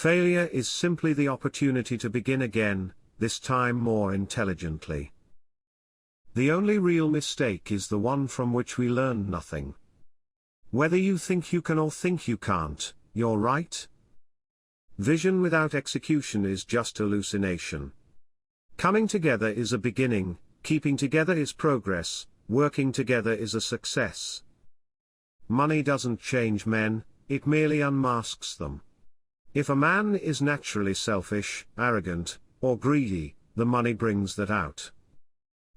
Failure is simply the opportunity to begin again, this time more intelligently. The only real mistake is the one from which we learn nothing. Whether you think you can or think you can't, you're right. Vision without execution is just hallucination. Coming together is a beginning, keeping together is progress, working together is a success. Money doesn't change men, it merely unmasks them. If a man is naturally selfish, arrogant, or greedy, the money brings that out.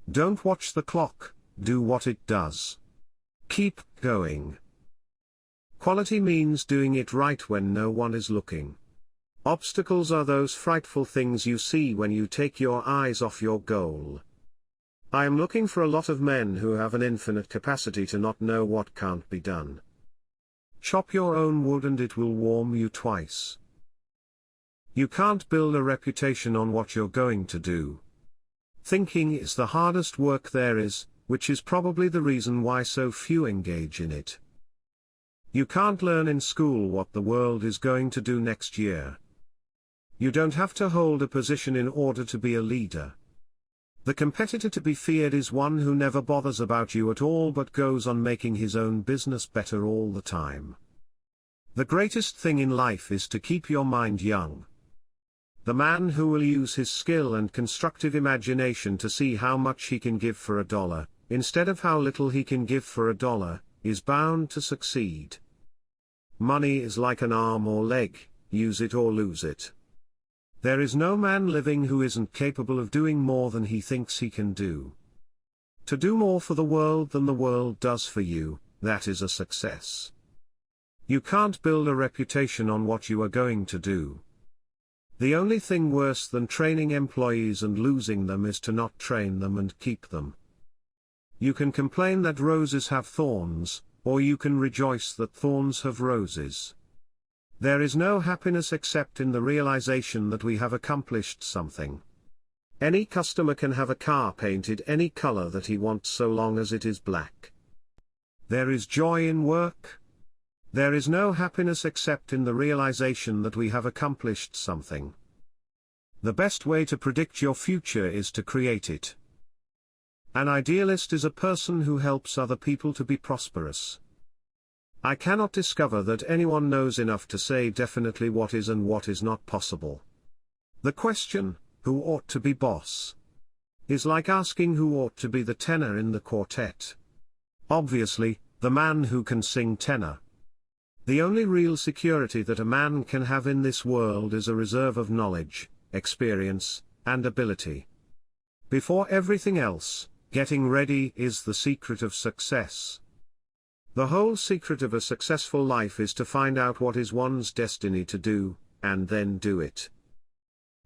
Don't watch the clock, do what it does. Keep going. Quality means doing it right when no one is looking. Obstacles are those frightful things you see when you take your eyes off your goal. I am looking for a lot of men who have an infinite capacity to not know what can't be done. Chop your own wood and it will warm you twice. You can't build a reputation on what you're going to do. Thinking is the hardest work there is, which is probably the reason why so few engage in it. You can't learn in school what the world is going to do next year. You don't have to hold a position in order to be a leader. The competitor to be feared is one who never bothers about you at all but goes on making his own business better all the time. The greatest thing in life is to keep your mind young. The man who will use his skill and constructive imagination to see how much he can give for $1, instead of how little he can give for $1, is bound to succeed. Money is like an arm or leg, use it or lose it. There is no man living who isn't capable of doing more than he thinks he can do. To do more for the world than the world does for you, that is a success. You can't build a reputation on what you are going to do. The only thing worse than training employees and losing them is to not train them and keep them. You can complain that roses have thorns, or you can rejoice that thorns have roses. There is no happiness except in the realization that we have accomplished something. Any customer can have a car painted any color that he wants so long as it is black. There is joy in work. There is no happiness except in the realization that we have accomplished something. The best way to predict your future is to create it. An idealist is a person who helps other people to be prosperous. I cannot discover that anyone knows enough to say definitely what is and what is not possible. The question, who ought to be boss, is like asking who ought to be the tenor in the quartet. Obviously, the man who can sing tenor. The only real security that a man can have in this world is a reserve of knowledge, experience, and ability. Before everything else, getting ready is the secret of success. The whole secret of a successful life is to find out what is one's destiny to do, and then do it.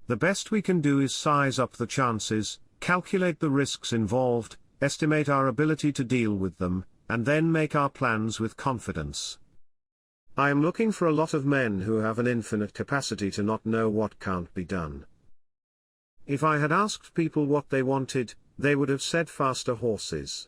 The best we can do is size up the chances, calculate the risks involved, estimate our ability to deal with them, and then make our plans with confidence. I am looking for a lot of men who have an infinite capacity to not know what can't be done. If I had asked people what they wanted, they would have said faster horses.